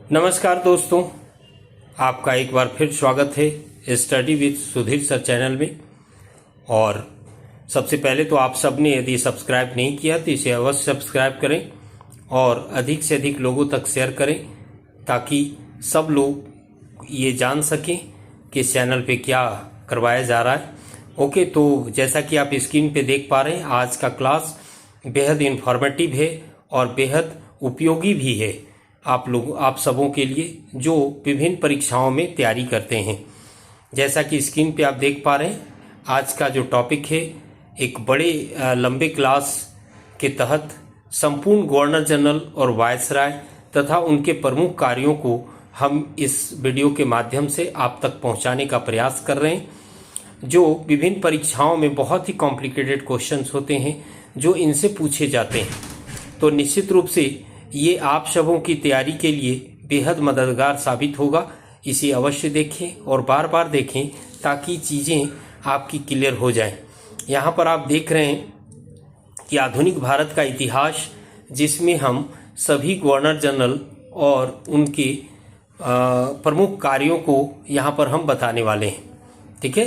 नमस्कार दोस्तों, आपका एक बार फिर स्वागत है study with Sudhir sir channel में। और सबसे पहले तो आप सब ने यदि सब्सक्राइब नहीं किया तो इसे अवश्य सब्सक्राइब करें और अधिक से अधिक लोगों तक शेयर करें ताकि सब लोग ये जान सकें कि इस चैनल पे क्या करवाया जा रहा है। ओके, तो जैसा कि आप स्क्रीन पे देख पा रहे हैं, आज का क्लास बेहद इंफॉर्मेटिव है और बेहद उपयोगी भी है आप सबों के लिए जो विभिन्न परीक्षाओं में तैयारी करते हैं। जैसा कि स्क्रीन पे आप देख पा रहे हैं, आज का जो टॉपिक है एक बड़े लंबे क्लास के तहत संपूर्ण गवर्नर जनरल और वायसराय तथा उनके प्रमुख कार्यों को हम इस वीडियो के माध्यम से आप तक पहुंचाने का प्रयास कर रहे हैं, जो विभिन्न परीक्षाओं में बहुत ही कॉम्प्लिकेटेड क्वेश्चंस होते हैं जो इनसे पूछे जाते हैं। तो निश्चित रूप से ये आप सबों की तैयारी के लिए बेहद मददगार साबित होगा। इसे अवश्य देखें और बार बार देखें ताकि चीज़ें आपकी क्लियर हो जाएं। यहाँ पर आप देख रहे हैं कि आधुनिक भारत का इतिहास, जिसमें हम सभी गवर्नर जनरल और उनके प्रमुख कार्यों को यहाँ पर हम बताने वाले हैं। ठीक है,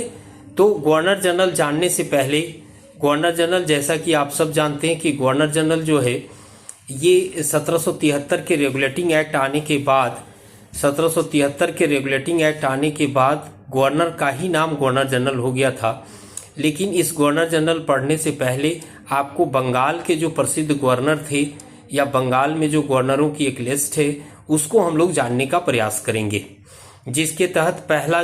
तो गवर्नर जनरल जानने से पहले, गवर्नर जनरल जैसा कि आप सब जानते हैं कि गवर्नर जनरल जो है ये 1773 के रेगुलेटिंग एक्ट आने के बाद 1773 के रेगुलेटिंग एक्ट आने के बाद गवर्नर का ही नाम गवर्नर जनरल हो गया था। लेकिन इस गवर्नर जनरल पढ़ने से पहले आपको बंगाल के जो प्रसिद्ध गवर्नर थे या बंगाल में जो गवर्नरों की एक लिस्ट है उसको हम लोग जानने का प्रयास करेंगे, जिसके तहत पहला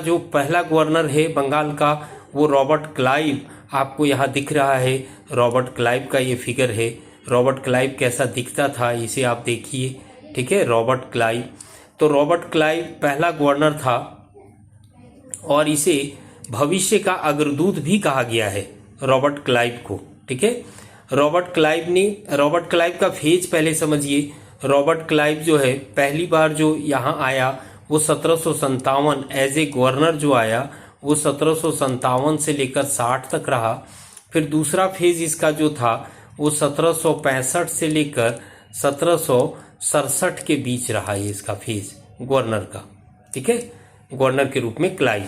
गवर्नर है बंगाल का वो रॉबर्ट क्लाइव। आपको यहाँ दिख रहा है रॉबर्ट क्लाइव का ये फिगर है। रॉबर्ट क्लाइव कैसा दिखता था इसे आप देखिए। ठीक है, रॉबर्ट क्लाइव, तो रॉबर्ट क्लाइव पहला गवर्नर था और इसे भविष्य का अग्रदूत भी कहा गया है रॉबर्ट क्लाइव को। ठीक है, रॉबर्ट क्लाइव का फेज पहले समझिए। रॉबर्ट क्लाइव जो है पहली बार जो यहाँ आया वो 1757 एज ए गवर्नर जो आया वो 1757 से लेकर 60 तक रहा। फिर दूसरा फेज इसका जो था वो 1765 से लेकर 1767 के बीच रहा ये इसका फेज गवर्नर का। ठीक है, गवर्नर के रूप में क्लाइव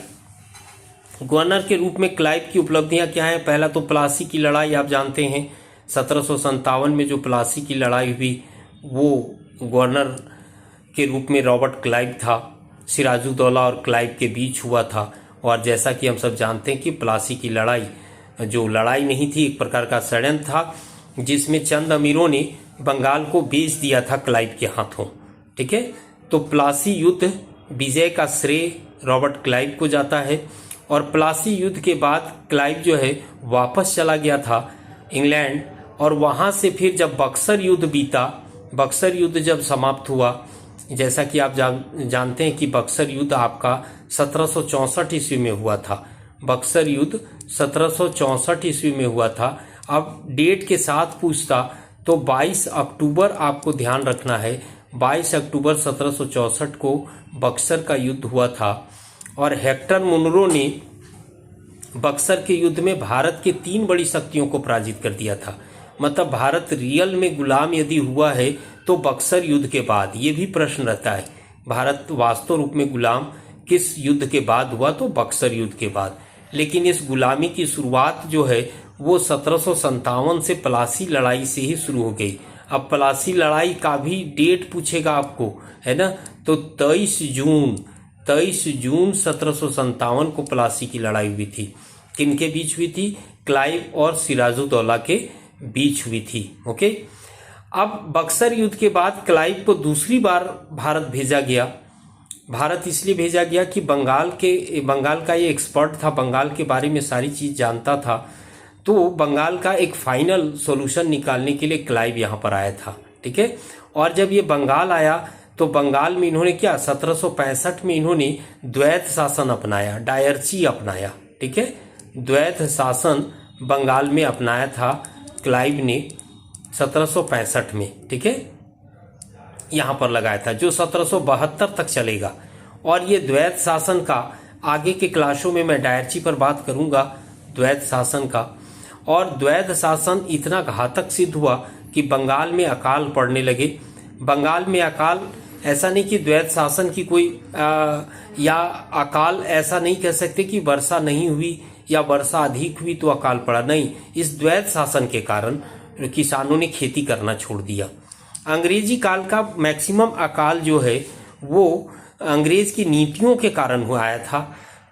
की उपलब्धियां क्या हैं? पहला तो प्लासी की लड़ाई आप जानते हैं, 1757 में जो प्लासी की लड़ाई हुई वो गवर्नर के रूप में रॉबर्ट क्लाइव था। सिराजुद्दौला और क्लाइव के बीच हुआ था। और जैसा कि हम सब जानते हैं कि प्लासी की लड़ाई जो लड़ाई नहीं थी, एक प्रकार का षड्यंत्र था जिसमें चंद अमीरों ने बंगाल को बेच दिया था क्लाइव के हाथों। ठीक है, तो प्लासी युद्ध विजय का श्रेय रॉबर्ट क्लाइव को जाता है। और प्लासी युद्ध के बाद क्लाइव जो है वापस चला गया था इंग्लैंड, और वहां से फिर जब बक्सर युद्ध बीता, बक्सर युद्ध जब समाप्त हुआ, जैसा कि आप जानते हैं कि बक्सर युद्ध आपका 1764 ईस्वी में हुआ था। बक्सर युद्ध 1764 ईस्वी में हुआ था। अब डेट के साथ पूछता तो 22 अक्टूबर आपको ध्यान रखना है। 22 अक्टूबर 1764 को बक्सर का युद्ध हुआ था। और हेक्टर मुनरो ने बक्सर के युद्ध में भारत के 3 बड़ी शक्तियों को पराजित कर दिया था। मतलब भारत रियल में गुलाम यदि हुआ है तो बक्सर युद्ध के बाद। ये भी प्रश्न रहता है, भारत वास्तव रूप में गुलाम किस युद्ध के बाद हुआ? तो बक्सर युद्ध के बाद। लेकिन इस गुलामी की शुरुआत जो है वो 1757 से प्लासी लड़ाई से ही शुरू हो गई। अब प्लासी लड़ाई का भी डेट पूछेगा आपको, है ना? तो 23 जून 1757 को प्लासी की लड़ाई हुई थी। किनके बीच हुई थी? क्लाइव और सिराजुद्दौला के बीच हुई थी। ओके, अब बक्सर युद्ध के बाद क्लाइव को दूसरी बार भारत भेजा गया। भारत इसलिए भेजा गया कि बंगाल का ये एक्सपर्ट था, बंगाल के बारे में सारी चीज जानता था। तो बंगाल का एक फाइनल सॉल्यूशन निकालने के लिए क्लाइव यहाँ पर आया था। ठीक है, और जब ये बंगाल आया तो बंगाल में इन्होंने क्या 1765 में इन्होंने द्वैत शासन अपनाया, डायरची अपनाया। ठीक है, द्वैत शासन बंगाल में अपनाया था क्लाइव ने 1765 में। ठीक है, यहाँ पर लगाया था जो 1772 तक चलेगा। और ये द्वैत शासन का आगे के क्लासों में मैं डायरची पर बात करूंगा, द्वैत शासन का। और द्वैत शासन इतना घातक सिद्ध हुआ कि बंगाल में अकाल पड़ने लगे। बंगाल में अकाल ऐसा नहीं कि द्वैत शासन की कोई या अकाल, ऐसा नहीं कह सकते कि वर्षा नहीं हुई या वर्षा अधिक हुई तो अकाल पड़ा, नहीं, इस द्वैत शासन के कारण किसानों ने खेती करना छोड़ दिया। अंग्रेजी काल का मैक्सिमम अकाल जो है वो अंग्रेज की नीतियों के कारण हुआ आया था,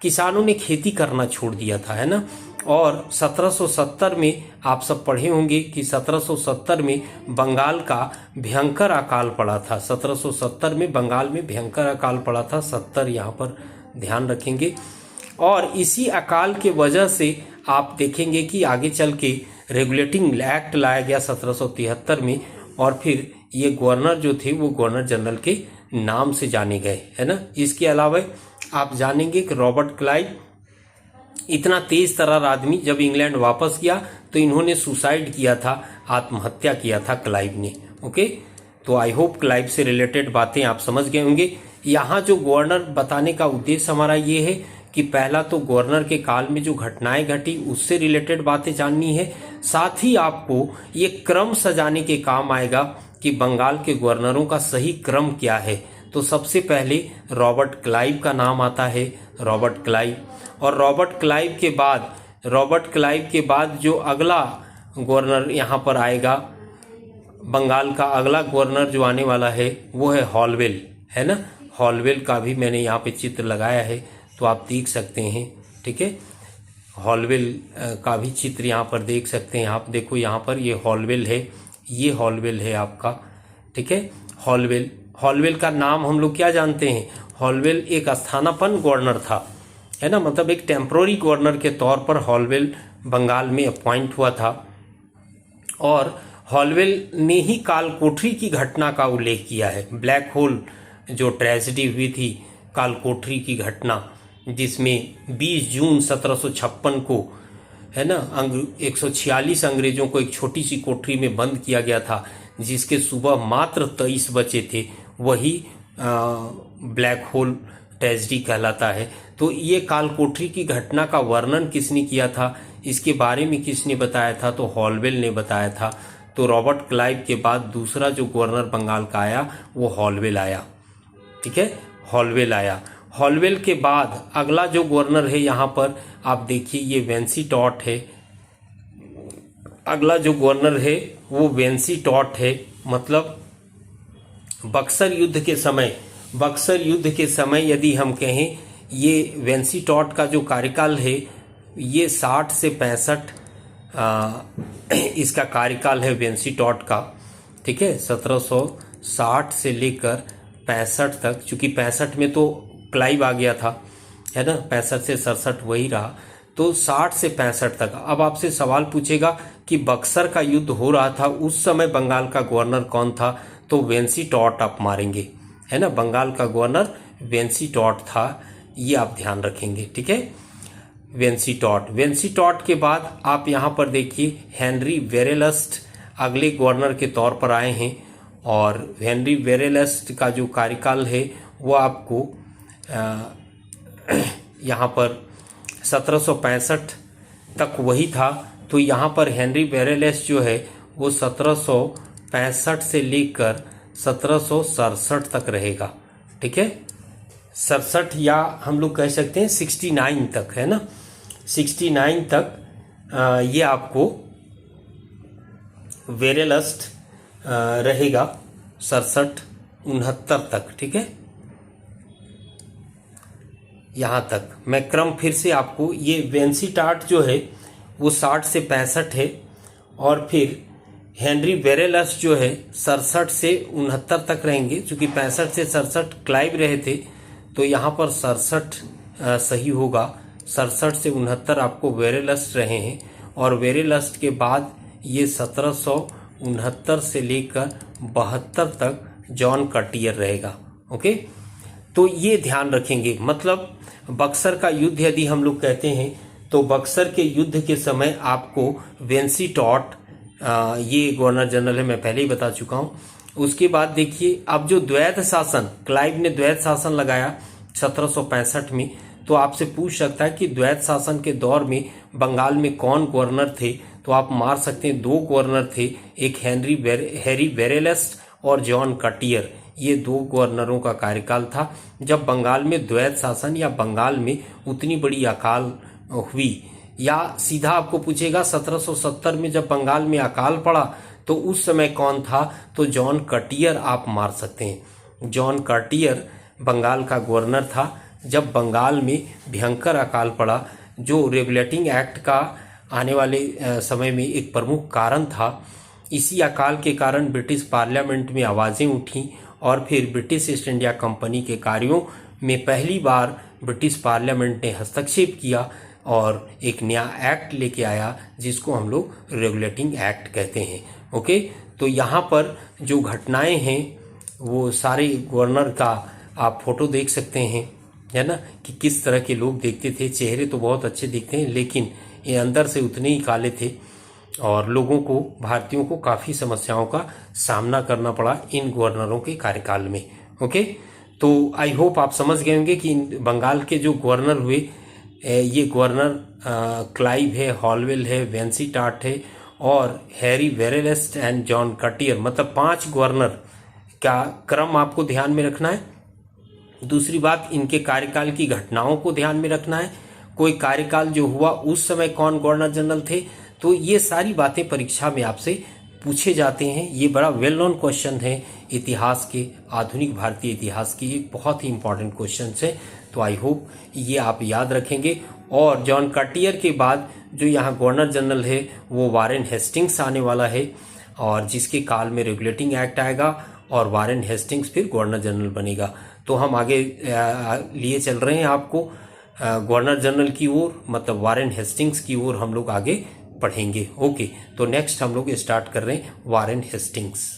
किसानों ने खेती करना छोड़ दिया था, है ना। और 1770 में आप सब पढ़े होंगे कि 1770 में बंगाल का भयंकर अकाल पड़ा था। 1770 में बंगाल में भयंकर अकाल पड़ा था, 70 यहाँ पर ध्यान रखेंगे। और इसी अकाल के वजह से आप देखेंगे कि आगे चल के रेगुलेटिंग एक्ट लाया गया 1773 में, और फिर ये गवर्नर जो थे वो गवर्नर जनरल के नाम से जाने गए, है ना। इसके अलावा आप जानेंगे कि रॉबर्ट क्लाइव इतना तेज तर्रार आदमी, जब इंग्लैंड वापस गया तो इन्होंने सुसाइड किया था, आत्महत्या किया था क्लाइव ने। ओके, तो आई होप क्लाइव से रिलेटेड बातें आप समझ गए होंगे। यहाँ जो गवर्नर बताने का उद्देश्य हमारा ये है कि पहला तो गवर्नर के काल में जो घटनाएं घटी उससे रिलेटेड बातें जाननी है, साथ ही आपको ये क्रम सजाने के काम आएगा कि बंगाल के गवर्नरों का सही क्रम क्या है। तो सबसे पहले रॉबर्ट क्लाइव का नाम आता है, रॉबर्ट क्लाइव। और रॉबर्ट क्लाइव के बाद जो अगला गवर्नर यहाँ पर आएगा, बंगाल का अगला गवर्नर जो आने वाला है वो है हॉलवेल, है ना। हॉलवेल का भी मैंने यहाँ पे चित्र लगाया है तो आप देख सकते हैं, ठीक है। हॉलवेल का भी चित्र यहाँ पर देख सकते हैं आप। देखो यहाँ पर ये हॉलवेल है, ये हॉलवेल है आपका, ठीक है। हॉलवेल का नाम हम लोग क्या जानते हैं, हॉलवेल एक स्थानापन्न गवर्नर था, है ना, मतलब एक टेम्पोररी गवर्नर के तौर पर हॉलवेल बंगाल में अपॉइंट हुआ था। और हॉलवेल ने ही कालकोठरी की घटना का उल्लेख किया है, ब्लैक होल जो ट्रेजेडी हुई थी, कालकोठरी की घटना, जिसमें 20 जून 1756 को, है ना, 146 अंग्रेजों को एक छोटी सी कोठरी में बंद किया गया था, जिसके सुबह मात्र 23 बचे थे, वही ब्लैक होल ट्रेजेडी कहलाता है। तो ये कालकोठरी की घटना का वर्णन किसने किया था, इसके बारे में किसने बताया था, तो हॉलवेल ने बताया था। तो रॉबर्ट क्लाइव के बाद दूसरा जो गवर्नर बंगाल का आया वो हॉलवेल आया, ठीक है, हॉलवेल आया। हॉलवेल के बाद अगला जो गवर्नर है यहाँ पर आप देखिए, ये वेंसीटॉट है। अगला जो गवर्नर है वो वेंसीटॉट है, मतलब बक्सर युद्ध के समय यदि हम कहें, ये वेंसीटॉट का जो कार्यकाल है ये 60 से 65 इसका कार्यकाल है वेंसीटॉट का, ठीक है। 1760 से लेकर 65 तक, चूंकि 65 में तो क्लाइव आ गया था, है ना, 65 से 67 वही रहा, तो 60 से 65 तक। अब आपसे सवाल पूछेगा कि बक्सर का युद्ध हो रहा था, उस समय बंगाल का गवर्नर कौन था, तो वेंसीटॉट आप मारेंगे, है ना, बंगाल का गवर्नर वेंसीटॉट था, ये आप ध्यान रखेंगे, ठीक है। वेंसीटॉट के बाद आप यहाँ पर देखिए हेनरी वेरेलस्ट अगले गवर्नर के तौर पर आए हैं। और हेनरी वेरेलस्ट का जो कार्यकाल है वो आपको यहाँ पर 1765 तक वही था। तो यहाँ पर हेनरी वेरेलस्ट जो है वो 1765 से लेकर 1767 तक रहेगा, ठीक है, 67 या हम लोग कह सकते हैं 69 तक, है ना, 69 तक ये आपको वेरेलस्ट रहेगा, 67-69 तक, ठीक है। यहाँ तक मैं क्रम फिर से आपको, ये वेंसीटॉट जो है वो 60 से 65 है, और फिर हेनरी वेरेलस्ट जो है 67 से 69 तक रहेंगे। चूंकि 65 से 67 क्लाइव रहे थे तो यहाँ पर 67 सही होगा, 67 से 69 आपको वेरेलस्ट रहे हैं। और वेरेलस्ट के बाद ये 1769 से लेकर 72 तक जॉन कटियर रहेगा, ओके। तो ये ध्यान रखेंगे, मतलब बक्सर का युद्ध यदि हम लोग कहते हैं तो बक्सर के युद्ध के समय आपको वेंसीटॉट ये गवर्नर जनरल है, मैं पहले ही बता चुका हूं। उसके बाद देखिए अब जो द्वैत शासन, क्लाइव ने द्वैत शासन लगाया 1765 में, तो आपसे पूछ सकता है कि द्वैत शासन के दौर में बंगाल में कौन गवर्नर थे, तो आप मार सकते हैं 2 गवर्नर थे, एक हैरी वेरेलस्ट और जॉन कटियर, ये 2 गवर्नरों का कार्यकाल था जब बंगाल में द्वैत शासन या बंगाल में उतनी बड़ी अकाल हुई। या सीधा आपको पूछेगा 1770 में जब बंगाल में अकाल पड़ा तो उस समय कौन था, तो जॉन कटियर आप मार सकते हैं। जॉन कटियर बंगाल का गवर्नर था जब बंगाल में भयंकर अकाल पड़ा, जो रेगुलेटिंग एक्ट का आने वाले समय में एक प्रमुख कारण था। इसी अकाल के कारण ब्रिटिश पार्लियामेंट में आवाज़ें उठीं और फिर ब्रिटिश ईस्ट इंडिया कंपनी के कार्यों में पहली बार ब्रिटिश पार्लियामेंट ने हस्तक्षेप किया और एक नया एक्ट लेके आया जिसको हम लोग रेगुलेटिंग एक्ट कहते हैं। ओके, तो यहाँ पर जो घटनाएं हैं वो सारे गवर्नर का आप फोटो देख सकते हैं, है ना, कि किस तरह के लोग देखते थे। चेहरे तो बहुत अच्छे दिखते हैं लेकिन ये अंदर से उतने ही काले थे और लोगों को, भारतीयों को काफ़ी समस्याओं का सामना करना पड़ा इन गवर्नरों के कार्यकाल में। ओके, तो आई होप आप समझ गए होंगे कि बंगाल के जो गवर्नर हुए, ये गवर्नर क्लाइव है, हॉलवेल है, वेंसीटाट है और हैरी वेरेलेस्ट एंड जॉन कटियर, मतलब 5 गवर्नर का क्रम आपको ध्यान में रखना है। दूसरी बात, इनके कार्यकाल की घटनाओं को ध्यान में रखना है। कोई कार्यकाल जो हुआ उस समय कौन गवर्नर जनरल थे, तो ये सारी बातें परीक्षा में आपसे पूछे जाते हैं। ये बड़ा वेल नोन क्वेश्चन है इतिहास के, आधुनिक भारतीय इतिहास के, ये बहुत ही इंपॉर्टेंट क्वेश्चन है। तो आई होप ये आप याद रखेंगे। और जॉन कटियर के बाद जो यहाँ गवर्नर जनरल है वो वारेन हेस्टिंग्स आने वाला है और जिसके काल में रेगुलेटिंग एक्ट आएगा और वारेन हेस्टिंग्स फिर गवर्नर जनरल बनेगा। तो हम आगे लिए चल रहे हैं आपको गवर्नर जनरल की ओर, मतलब वारेन हेस्टिंग्स की ओर हम लोग आगे पढ़ेंगे। ओके, तो नेक्स्ट हम लोग स्टार्ट कर रहे हैं वारेन हेस्टिंग्स।